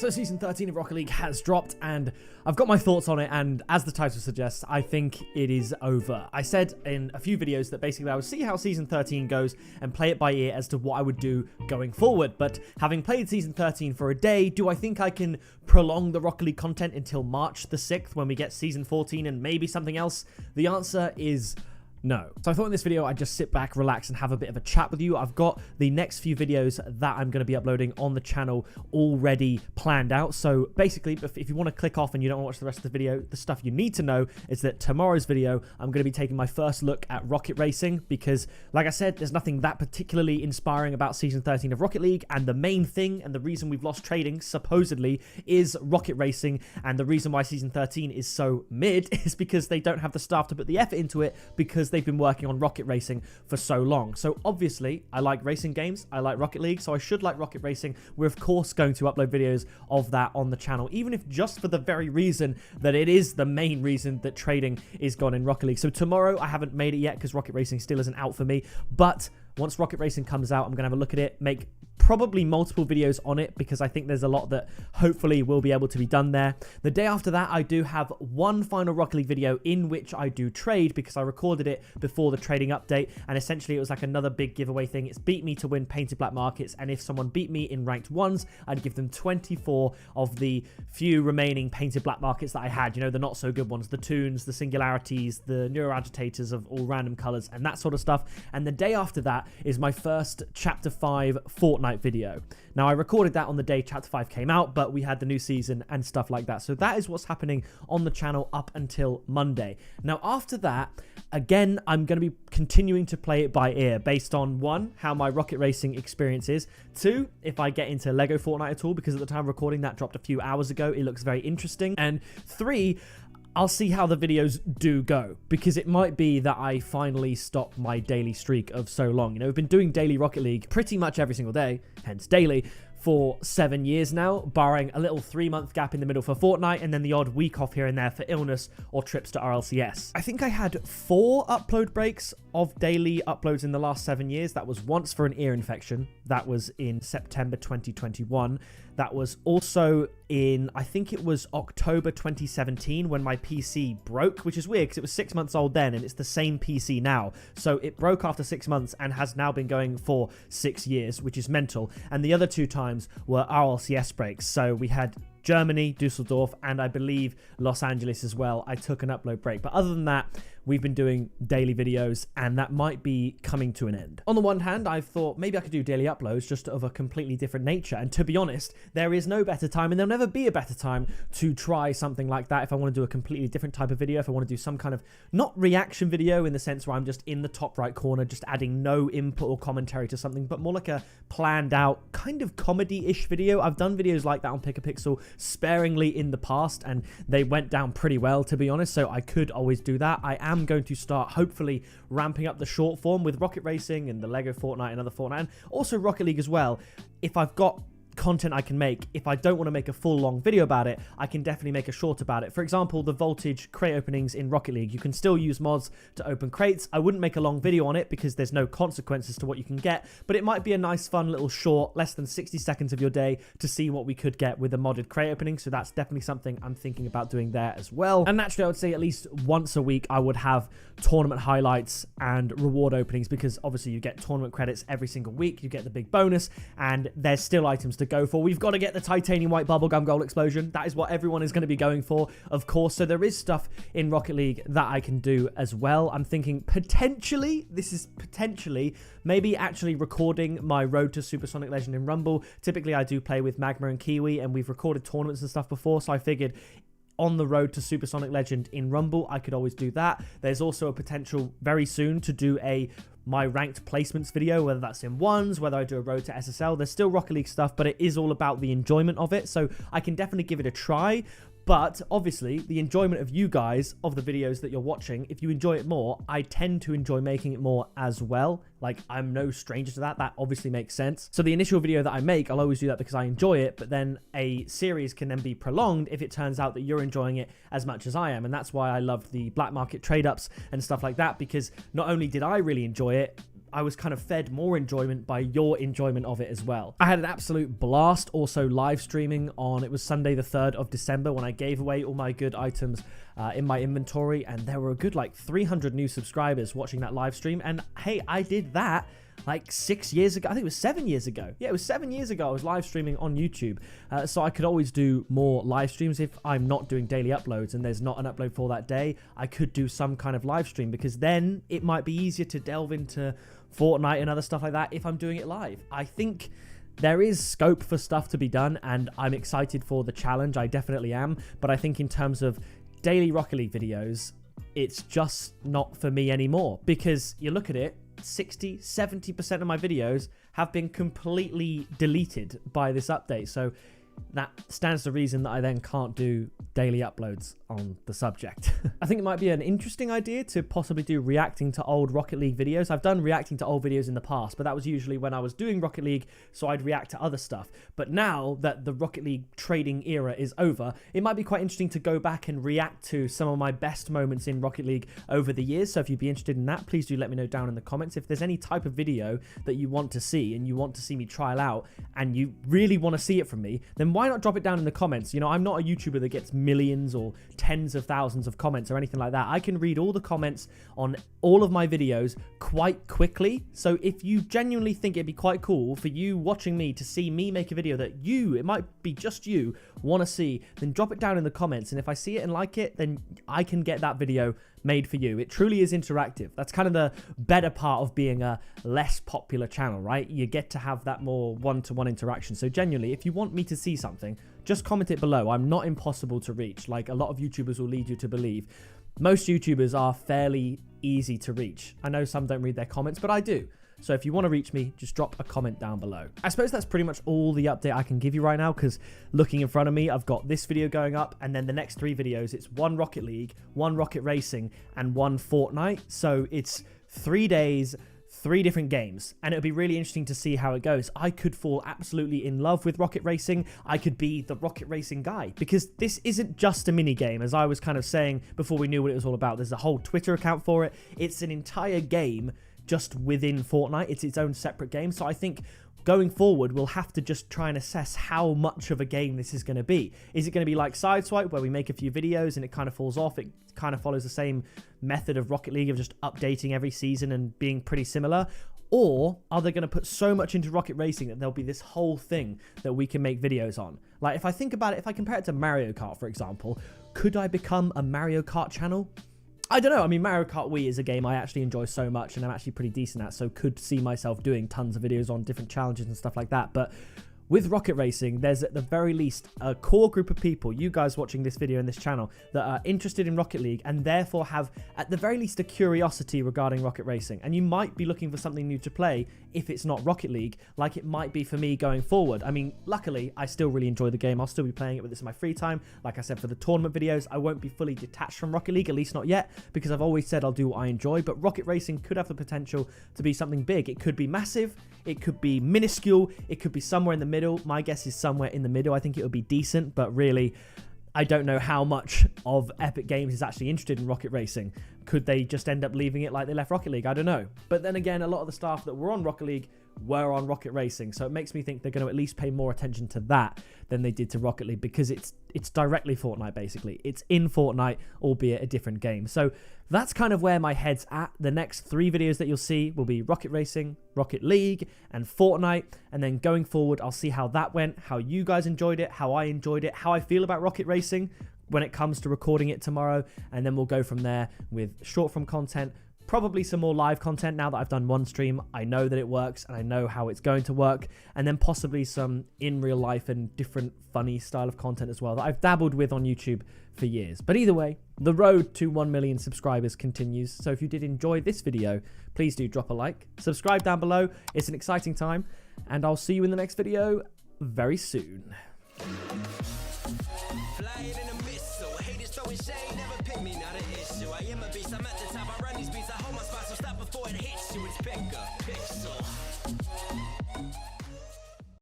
So Season 13 of Rocket League has dropped, and I've got my thoughts on it, and as the title suggests, I think it is over. I said in a few videos that basically I would see how Season 13 goes and play it by ear as to what I would do going forward, but having played Season 13 for a day, do I think I can prolong the Rocket League content until March the 6th when we get Season 14 and maybe something else? The answer is no. So I thought in this video I'd just sit back, relax, and have a bit of a chat with you. I've got the next few videos that I'm going to be uploading on the channel already planned out. So basically, if you want to click off and you don't want to watch the rest of the video, the stuff you need to know is that tomorrow's video, I'm going to be taking my first look at rocket racing because, like I said, there's nothing that particularly inspiring about Season 13 of Rocket League, and the main thing and the reason we've lost trading, supposedly, is rocket racing, and the reason why Season 13 is so mid is because they don't have the staff to put the effort into it because they've been working on rocket racing for so long. So obviously I like racing games, I like Rocket League, so I should like rocket racing. We're of course going to upload videos of that on the channel, even if just for the very reason that it is the main reason that trading is gone in Rocket League. So tomorrow, I haven't made it yet because rocket racing still isn't out for me, but once rocket racing comes out, I'm gonna have a look at it, make probably multiple videos on it because I think there's a lot that hopefully will be able to be done there. The day after that, I do have one final Rocket League video in which I do trade because I recorded it before the trading update, and essentially it was like another big giveaway thing. It's beat me to win painted black markets, and if someone beat me in ranked ones, I'd give them 24 of the few remaining painted black markets that I had, you know, the not so good ones, the tunes, the singularities, the neuroagitators of all random colors and that sort of stuff. And the day after that is my first Chapter 5 Fortnite video. Now, I recorded that on the day Chapter 5 came out, but we had the new season and stuff like that. So that is what's happening on the channel up until Monday. Now, after that, again, I'm going to be continuing to play it by ear based on, one, how my rocket racing experience is, two, if I get into Lego Fortnite at all, because at the time of recording that dropped a few hours ago, it looks very interesting, and three, I'll see how the videos do go, because it might be that I finally stop my daily streak of so long. You know, we've been doing daily Rocket League pretty much every single day, hence daily, for 7 years now, barring a little 3-month gap in the middle for Fortnite and then the odd week off here and there for illness or trips to RLCS. I think I had 4 upload breaks of daily uploads in the last 7 years. That was once for an ear infection. That was in September 2021. That was also in, I think it was October 2017 when my PC broke, which is weird because it was 6 months old then and it's the same PC now. So it broke after 6 months and has now been going for 6 years, which is mental. And the other 2 times were RLCS breaks. So we had Germany, Dusseldorf, and I believe Los Angeles as well. I took an upload break. But other than that, we've been doing daily videos, and that might be coming to an end. On the one hand, I've thought maybe I could do daily uploads just of a completely different nature. And to be honest, there is no better time, and there'll never be a better time to try something like that if I want to do a completely different type of video, if I want to do some kind of, not reaction video in the sense where I'm just in the top right corner, just adding no input or commentary to something, but more like a planned out kind of comedy-ish video. I've done videos like that on Pickapixel sparingly in the past, and they went down pretty well, to be honest, so I could always do that. I am going to start hopefully ramping up the short form with rocket racing and the Lego Fortnite and other Fortnite, and also Rocket League as well. If I've got content I can make, if I don't want to make a full long video about it, I can definitely make a short about it. For example, the voltage crate openings in Rocket League, you can still use mods to open crates. I wouldn't make a long video on it because there's no consequences to what you can get, but it might be a nice fun little short, less than 60 seconds of your day to see what we could get with a modded crate opening. So that's definitely something I'm thinking about doing there as well. And naturally, I would say at least once a week I would have tournament highlights and reward openings, because obviously you get tournament credits every single week, you get the big bonus, and there's still items to go for. We've got to get the titanium white bubblegum gold explosion. That is what everyone is going to be going for, of course. So there is stuff in Rocket League that I can do as well. I'm thinking potentially, maybe actually recording my road to Supersonic Legend in Rumble. Typically I do play with Magma and Kiwi, and we've recorded tournaments and stuff before, so I figured on the road to Supersonic Legend in Rumble, I could always do that. There's also a potential very soon to do my ranked placements video, whether that's in ones, whether I do a road to SSL. There's still Rocket League stuff, but it is all about the enjoyment of it, so I can definitely give it a try. But obviously, the enjoyment of you guys, of the videos that you're watching, if you enjoy it more, I tend to enjoy making it more as well. Like, I'm no stranger to that. That obviously makes sense. So the initial video that I make, I'll always do that because I enjoy it, but then a series can then be prolonged if it turns out that you're enjoying it as much as I am. And that's why I love the black market trade-ups and stuff like that, because not only did I really enjoy it, I was kind of fed more enjoyment by your enjoyment of it as well. I had an absolute blast also live streaming on, it was Sunday the 3rd of December when I gave away all my good items in my inventory, and there were a good like 300 new subscribers watching that live stream. And hey, I did that like 6 years ago. I think it was 7 years ago. Yeah, it was 7 years ago I was live streaming on YouTube. So I could always do more live streams if I'm not doing daily uploads and there's not an upload for that day. I could do some kind of live stream because then it might be easier to delve into Fortnite and other stuff like that if I'm doing it live. I think there is scope for stuff to be done and I'm excited for the challenge. I definitely am. But I think in terms of daily Rocket League videos, it's just not for me anymore, because you look at it, 60-70% of my videos have been completely deleted by this update. So that stands to reason that I then can't do daily uploads on the subject. I think it might be an interesting idea to possibly do reacting to old Rocket League videos. I've done reacting to old videos in the past, but that was usually when I was doing Rocket League, so I'd react to other stuff. But now that the Rocket League trading era is over, it might be quite interesting to go back and react to some of my best moments in Rocket League over the years. So if you'd be interested in that, please do let me know down in the comments. If there's any type of video that you want to see and you want to see me trial out and you really want to see it from me, then why not drop it down in the comments? You know, I'm not a YouTuber that gets millions or tens of thousands of comments or anything like that. I can read all the comments on all of my videos quite quickly. So if you genuinely think it'd be quite cool for you watching me to see me make a video that you, it might be just you, want to see, then drop it down in the comments. And if I see it and like it, then I can get that video made for you. It truly is interactive. That's kind of the better part of being a less popular channel, right? You get to have that more one-to-one interaction. So genuinely, if you want me to see something, just comment it below. I'm not impossible to reach, like a lot of YouTubers will lead you to believe. Most YouTubers are fairly easy to reach. I know some don't read their comments, but I do. So if you want to reach me, just drop a comment down below. I suppose that's pretty much all the update I can give you right now, because looking in front of me, I've got this video going up, and then the next 3 videos, it's 1 Rocket League, 1 Rocket Racing, and 1 Fortnite. So it's 3 days, 3 different games, and it'll be really interesting to see how it goes. I could fall absolutely in love with Rocket Racing. I could be the Rocket Racing guy, because this isn't just a mini game, as I was kind of saying before we knew what it was all about. There's a whole Twitter account for it. It's an entire game just within Fortnite. It's its own separate game. So I think going forward, we'll have to just try and assess how much of a game this is going to be. Is it going to be like Sideswipe, where we make a few videos and it kind of falls off? It kind of follows the same method of Rocket League of just updating every season and being pretty similar. Or are they going to put so much into Rocket Racing that there'll be this whole thing that we can make videos on? Like, if I think about it, if I compare it to Mario Kart, for example, could I become a Mario Kart channel? I don't know. I mean, Mario Kart Wii is a game I actually enjoy so much and I'm actually pretty decent at, so could see myself doing tons of videos on different challenges and stuff like that. But with Rocket Racing, there's at the very least a core group of people, you guys watching this video and this channel, that are interested in Rocket League and therefore have at the very least a curiosity regarding Rocket Racing. And you might be looking for something new to play if it's not Rocket League, like it might be for me going forward. I mean, luckily, I still really enjoy the game. I'll still be playing it with this in my free time. Like I said, for the tournament videos, I won't be fully detached from Rocket League, at least not yet, because I've always said I'll do what I enjoy. But Rocket Racing could have the potential to be something big. It could be massive, it could be minuscule, it could be somewhere in the middle. My guess is somewhere in the middle. I think it would be decent, but really, I don't know how much of Epic Games is actually interested in Rocket Racing. Could they just end up leaving it like they left Rocket League? I don't know. But then again, a lot of the staff that were on Rocket League were on Rocket Racing, so it makes me think they're going to at least pay more attention to that than they did to Rocket League, because it's directly Fortnite, basically. It's in Fortnite, albeit a different game. So that's kind of where my head's at. The next 3 videos that you'll see will be Rocket Racing, Rocket League, and Fortnite. And then going forward, I'll see how that went, how you guys enjoyed it, how I enjoyed it, how I feel about Rocket Racing when it comes to recording it tomorrow. And then we'll go from there with short form content, probably some more live content now that I've done 1 stream. I know that it works and I know how it's going to work. And then possibly some in real life and different funny style of content as well that I've dabbled with on YouTube for years. But either way, the road to 1 million subscribers continues. So if you did enjoy this video, please do drop a like, subscribe down below. It's an exciting time, and I'll see you in the next video very soon. I'm at the top, I run these beats, I hold my spot, so stop before it hits you. It's pick up, pixel.